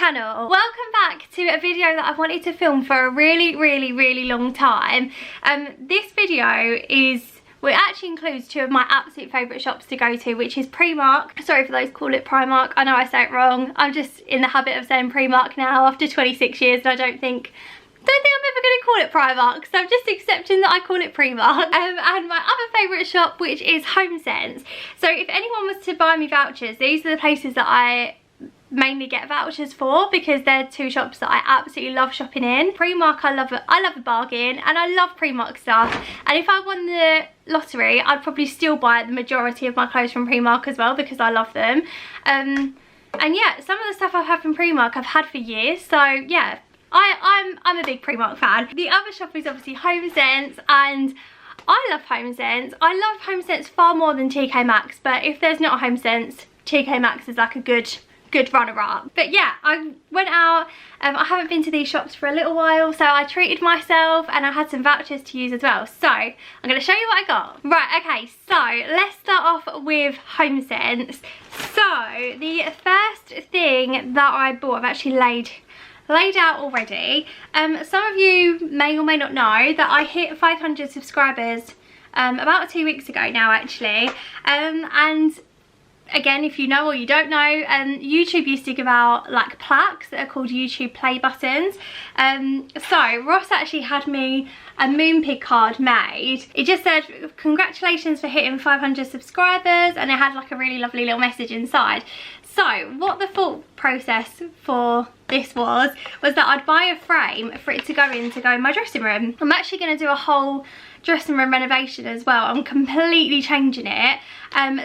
channel. Welcome back to a video that I've wanted to film for a really long time. This video actually includes two of my absolute favourite shops to go to, which is Primark. Sorry for those who call it Primark, I know I say it wrong. I'm just in the habit of saying Primark now after 26 years, and I don't think I'm ever going to call it Primark, so I'm just accepting that I call it Primark. And my other favourite shop, which is HomeSense. So if anyone was to buy me vouchers, these are the places that I mainly get vouchers for, because they're two shops that I absolutely love shopping in. Primark, I love a bargain, and I love Primark stuff. And if I won the lottery, I'd probably still buy the majority of my clothes from Primark as well, because I love them. And yeah, some of the stuff I've had from Primark I've had for years, so yeah, I'm a big Primark fan. The other shop is obviously HomeSense, and I love HomeSense. I love HomeSense far more than TK Maxx, but if there's not a HomeSense, TK Maxx is like a good runner-up. But yeah, I went out, I haven't been to these shops for a little while, so I treated myself and I had some vouchers to use as well. So I'm going to show you what I got. Right, okay, so let's start off with HomeSense. So the first thing that I bought, I've actually laid out already. Some of you may or may not know that I hit 500 subscribers about 2 weeks ago now, actually. And again, if you know or you don't know, YouTube used to give out like plaques that are called YouTube play buttons. So Ross actually had me a Moonpig card made. It just said congratulations for hitting 500 subscribers, and it had like a really lovely little message inside. So what the thought process for this was that I'd buy a frame for it to go in my dressing room. I'm actually going to do a whole dressing room renovation as well. I'm completely changing it.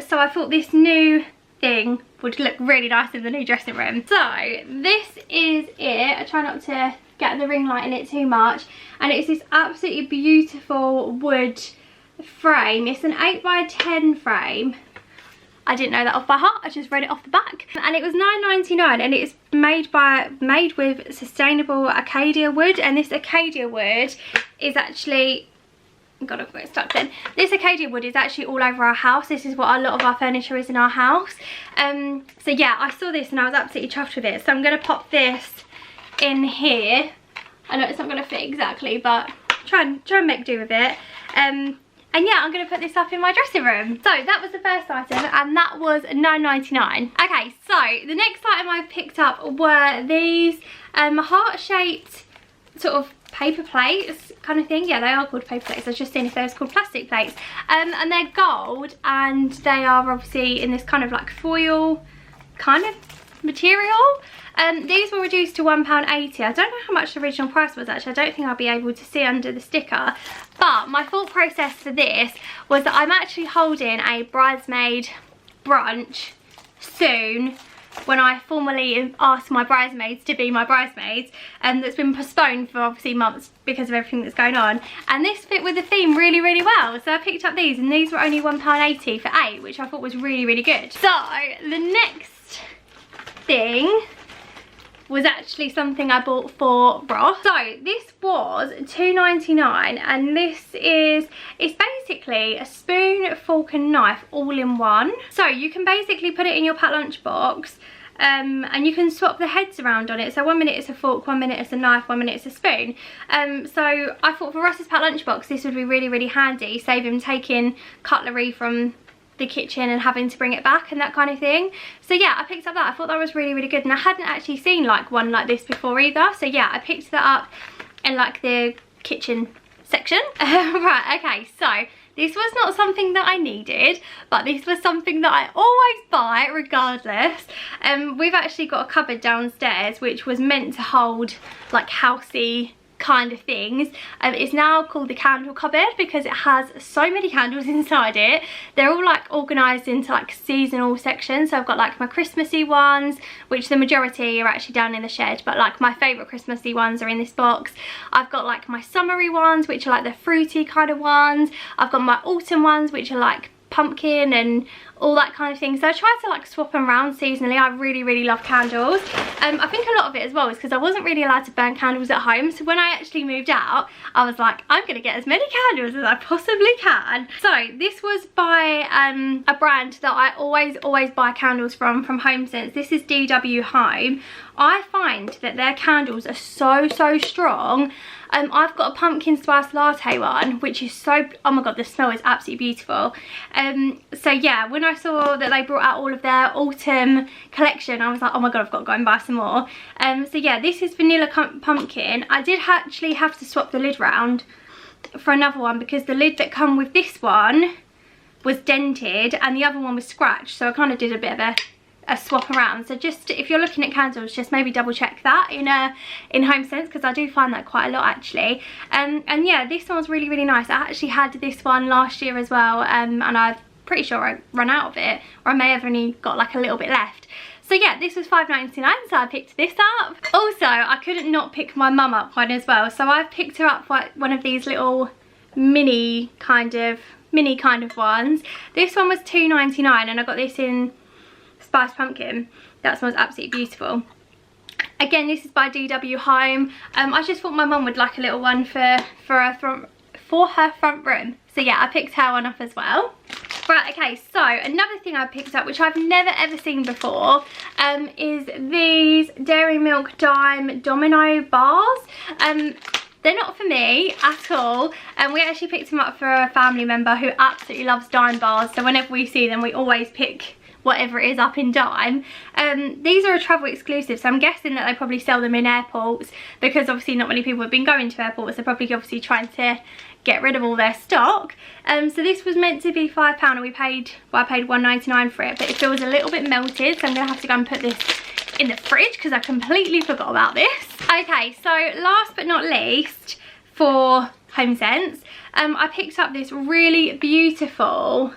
So I thought this new thing would look really nice in the new dressing room. So this is it. I try not to get the ring light in it too much. And it's this absolutely beautiful wood frame. It's an 8x10 frame. I didn't know that off by heart, I just read it off the back. And it was $9.99, and it's made with sustainable Acacia wood. And this Acacia wood is actually, God, I've got it stuck then. This Acacia wood is actually all over our house. This is what a lot of our furniture is in our house. So yeah, I saw this and I was absolutely chuffed with it. So I'm going to pop this in here. I know it's not going to fit exactly, but try and make do with it. And yeah, I'm going to put this up in my dressing room. So that was the first item, and that was $9.99. Okay, so the next item I picked up were these heart-shaped sort of paper plates kind of thing. Yeah, they are called paper plates. I was just seeing if they was called plastic plates. And they're gold, and they are obviously in this kind of like foil kind of material. These were reduced to £1.80. I don't know how much the original price was actually. I don't think I'll be able to see under the sticker. But my thought process for this was that I'm actually holding a bridesmaid brunch soon, when I formally ask my bridesmaids to be my bridesmaids, and that's been postponed for obviously months because of everything that's going on. And this fit with the theme really well, so I picked up these, and these were only £1.80 for 8, which I thought was really good. So the next thing was actually something I bought for Ross. So this was $2.99, and it's basically a spoon, fork and knife all in one. So you can basically put it in your packed lunch box, and you can swap the heads around on it. So 1 minute it's a fork, 1 minute it's a knife, 1 minute it's a spoon. So I thought for Ross's packed lunch box this would be really handy, save him taking cutlery from the kitchen and having to bring it back and that kind of thing. So yeah, I picked up that. I thought that was really good, and I hadn't actually seen like one like this before either. So yeah, I picked that up in like the kitchen section. Right, okay, so this was not something that I needed, but this was something that I always buy regardless. We've actually got a cupboard downstairs which was meant to hold like housey kind of things. It's now called the candle cupboard because it has so many candles inside it. They're all like organised into like seasonal sections. So I've got like my Christmassy ones, which the majority are actually down in the shed, but like my favourite Christmassy ones are in this box. I've got like my summery ones, which are like the fruity kind of ones. I've got my autumn ones, which are like pumpkin and all that kind of thing. So I try to like swap them around seasonally. I really love candles. I think a lot of it as well is because I wasn't really allowed to burn candles at home. So when I actually moved out, I was like, I'm gonna get as many candles as I possibly can. So this was by a brand that I always buy candles from HomeSense. This is DW Home. I find that their candles are so strong. I've got a pumpkin spice latte one, which is so, oh my god, the smell is absolutely beautiful. So yeah, when I saw that they brought out all of their autumn collection, I was like, oh my god, I've got to go and buy some more. So yeah, this is vanilla pumpkin. I did actually have to swap the lid round for another one because the lid that come with this one was dented and the other one was scratched, so I kind of did a bit of a swap around. So just if you're looking at candles, just maybe double check that in HomeSense, because I do find that quite a lot actually. And yeah, this one's really nice. I actually had this one last year as well, and I'm pretty sure I ran out of it, or I may have only got like a little bit left. So yeah, this was $5.99, so I picked this up. Also, I couldn't not pick my mum up one as well, so I've picked her up one of these little mini kind of ones. This one was $2.99 and I got this in Spiced Pumpkin. That smells absolutely beautiful. Again, this is by DW Home. I just thought my mum would like a little one for her front room. So yeah, I picked her one up as well. Right, okay, so another thing I picked up, which I've never ever seen before, is these Dairy Milk Dime Domino bars. They're not for me at all, and we actually picked them up for a family member who absolutely loves Dime bars, so whenever we see them we always pick whatever it is up in Dime. These are a travel exclusive, so I'm guessing that they probably sell them in airports, because obviously not many people have been going to airports. They're probably obviously trying to get rid of all their stock. So this was meant to be £5 and I paid $1.99 for it, but it feels a little bit melted, so I'm gonna have to go and put this in the fridge because I completely forgot about this. Okay, so last but not least, for HomeSense, I picked up this really beautiful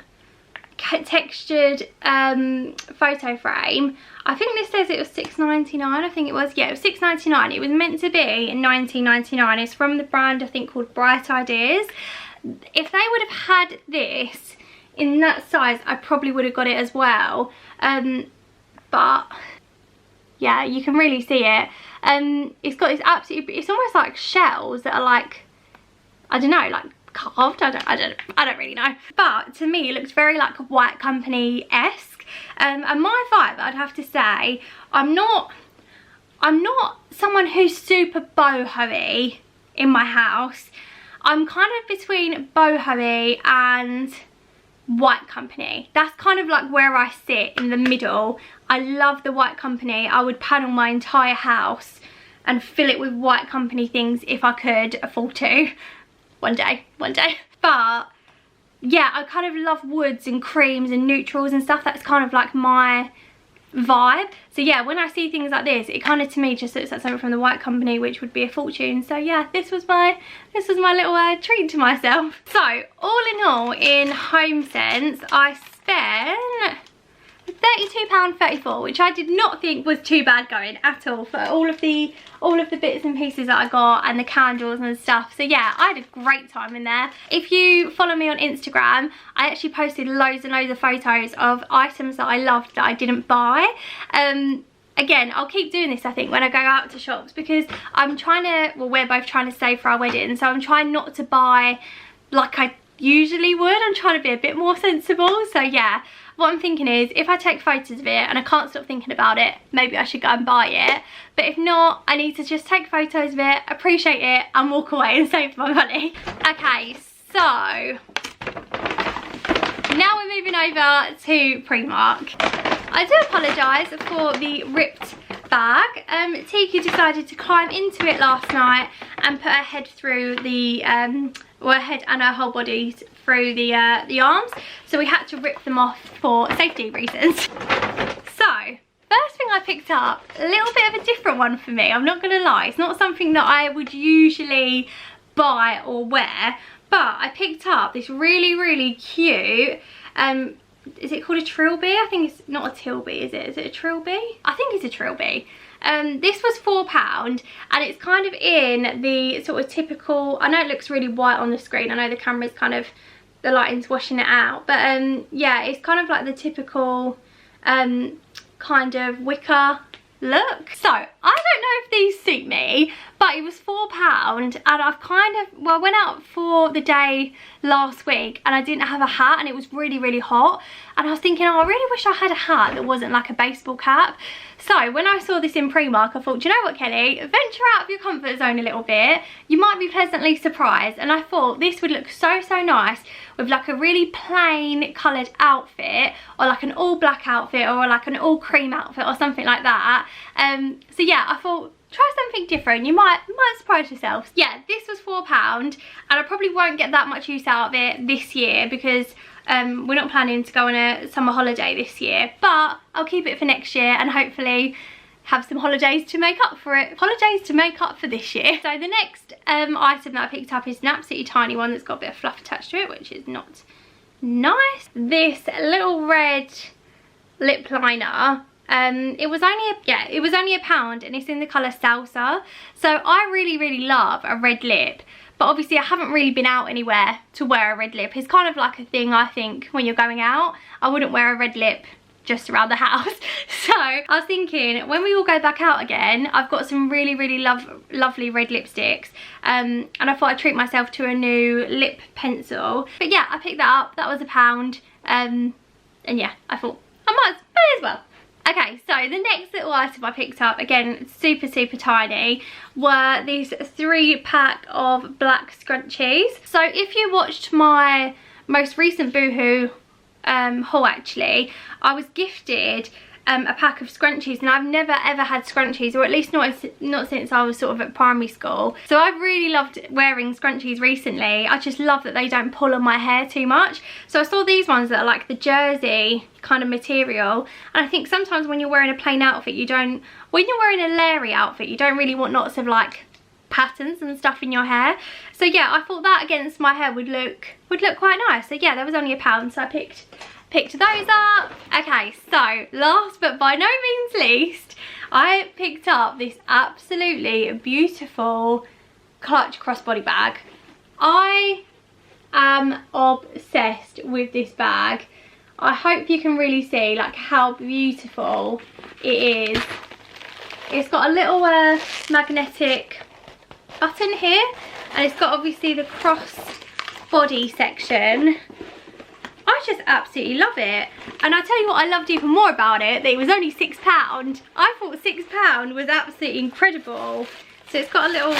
textured photo frame. I think this says it was $6.99. I think it was, yeah, it was $6.99. It was meant to be in $19.99. It's from the brand I think called Bright Ideas. If they would have had this in that size, I probably would have got it as well. But yeah, you can really see it. It's got this absolutely, it's almost like shells that are like, I don't know, like carved. I don't really know, but to me it looks very like White Company-esque. And my vibe, I'd have to say, I'm not someone who's super boho-y in my house. I'm kind of between boho-y and White Company. That's kind of like where I sit in the middle. I love the White Company. I would panel my entire house and fill it with White Company things if I could afford to. One day. But yeah, I kind of love woods and creams and neutrals and stuff. That's kind of like my vibe. So yeah, when I see things like this, it kind of to me just looks like something from the White Company, which would be a fortune. So yeah, this was my little treat to myself. So all in all, in HomeSense, I spent £32.34, which I did not think was too bad going at all for all of the bits and pieces that I got and the candles and stuff. So yeah, I had a great time in there. If you follow me on Instagram, I actually posted loads and loads of photos of items that I loved that I didn't buy. Again, I'll keep doing this I think when I go out to shops, because I'm trying to, well, we're both trying to save for our wedding, so I'm trying not to buy like I usually would. I'm trying to be a bit more sensible. So yeah, what I'm thinking is, if I take photos of it and I can't stop thinking about it, maybe I should go and buy it. But if not, I need to just take photos of it, appreciate it, and walk away and save my money. Okay, so now we're moving over to Primark. I do apologise for the ripped bag. Tiki decided to climb into it last night and put her head through the, her head and her whole body through the arms, so we had to rip them off for safety reasons. So first thing I picked up, a little bit of a different one for me, I'm not gonna lie. It's not something that I would usually buy or wear, but I picked up this really cute, is it called a trilby? I think it's not a tilby, is it? Is it a trilby? I think it's a trilby. This was £4 and it's kind of in the sort of typical, I know it looks really white on the screen, I know the camera's kind of the lighting's washing it out. But yeah, it's kind of like the typical kind of wicker look. So I don't know if these suit me, but it was £4 and I've kind of, well, I went out for the day last week and I didn't have a hat and it was really, really hot, and I was thinking, oh, I really wish I had a hat that wasn't like a baseball cap. So when I saw this in Primark, I thought, do you know what, Kelly, venture out of your comfort zone a little bit, you might be pleasantly surprised. And I thought this would look so, so nice with like a really plain coloured outfit, or like an all black outfit, or like an all cream outfit or something like that. So yeah, I thought, try something different, you might surprise yourselves. Yeah, this was £4 and I probably won't get that much use out of it this year because we're not planning to go on a summer holiday this year, but I'll keep it for next year and hopefully have some holidays to make up for it. Holidays to make up for this year. So the next item that I picked up is an absolutely tiny one that's got a bit of fluff attached to it, which is not nice. This little red lip liner. It was only £1 and it's in the colour salsa. So I really, really love a red lip, but obviously I haven't really been out anywhere to wear a red lip. It's kind of like a thing, I think, when you're going out. I wouldn't wear a red lip just around the house. So I was thinking, when we all go back out again, I've got some really, really lovely red lipsticks, and I thought I'd treat myself to a new lip pencil. But yeah, I picked that up. That was £1, and yeah, I thought I might as well. Okay, so the next little item I picked up, again super, super tiny, were these 3-pack of black scrunchies. So if you watched my most recent Boohoo haul, actually, I was gifted a pack of scrunchies, and I've never ever had scrunchies, or at least not since I was sort of at primary school. So I've really loved wearing scrunchies recently. I just love that they don't pull on my hair too much. So I saw these ones that are like the jersey kind of material, and I think sometimes when you're wearing a plain outfit, when you're wearing a leery outfit, you don't really want lots of like patterns and stuff in your hair. So yeah, I thought that against my hair would look quite nice. So yeah, there was only £1, so I picked those up. Okay, so last but by no means least, I picked up this absolutely beautiful clutch crossbody bag. I am obsessed with this bag. I hope you can really see like how beautiful it is. It's got a little magnetic button here, and it's got obviously the cross body section. I just absolutely love it, and I tell you what I loved even more about it, that it was only £6. I thought £6 was absolutely incredible. So it's got a little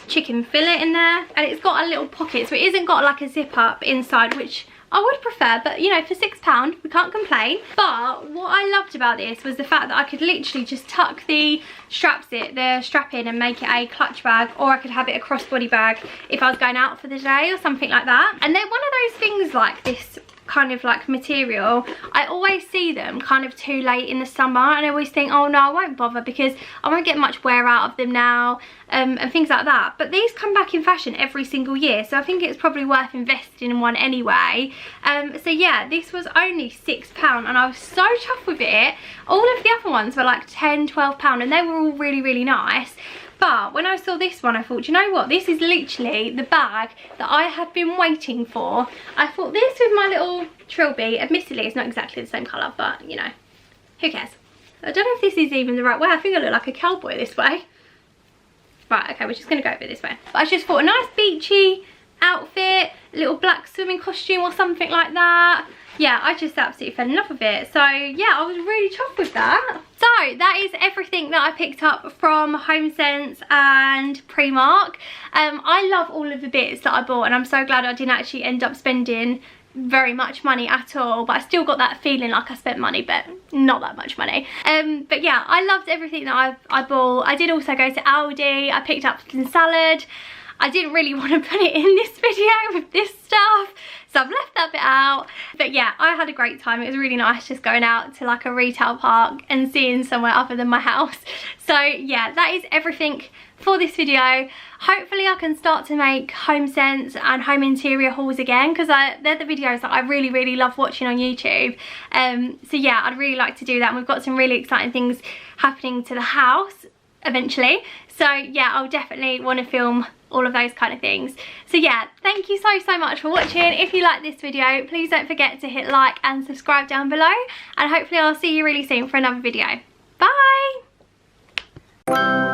chicken fillet in there, and it's got a little pocket, so it isn't got like a zip up inside, which I would prefer, but you know, for £6 we can't complain. But what I loved about this was the fact that I could literally just tuck the strap in and make it a clutch bag, or I could have it a crossbody bag if I was going out for the day or something like that. And they're one of those things, like this kind of like material, I always see them kind of too late in the summer, and I always think, oh no, I won't bother because I won't get much wear out of them now, and things like that. But these come back in fashion every single year, so I think it's probably worth investing in one anyway. So yeah, this was only £6 and I was so chuffed with it. All of the other ones were like £10, £12, and they were all really, really nice. But when I saw this one, I thought, you know what, this is literally the bag that I have been waiting for. I thought this with my little trilby, admittedly it's not exactly the same colour, but you know, who cares? I don't know if this is even the right way. I think I look like a cowboy this way. Right, okay, we're just going to go a bit this way. But I just thought a nice beachy outfit, a little black swimming costume or something like that. Yeah, I just absolutely fell in love with it. So yeah, I was really chuffed with that. So that is everything that I picked up from HomeSense and Primark. I love all of the bits that I bought, and I'm so glad I didn't actually end up spending very much money at all, but I still got that feeling like I spent money, but not that much money. But yeah, I loved everything that I bought. I did also go to Aldi. I picked up some salad. I didn't really want to put it in this video with this stuff, so I've left that bit out. But yeah, I had a great time. It was really nice just going out to like a retail park and seeing somewhere other than my house. So yeah, that is everything for this video. Hopefully I can start to make HomeSense and home interior hauls again, because they're the videos that I really, really love watching on YouTube. So yeah, I'd really like to do that, and we've got some really exciting things happening to the house eventually. So yeah, I'll definitely want to film all of those kind of things. So yeah, thank you so much for watching. If you like this video, please don't forget to hit like and subscribe down below, and hopefully I'll see you really soon for another video. Bye.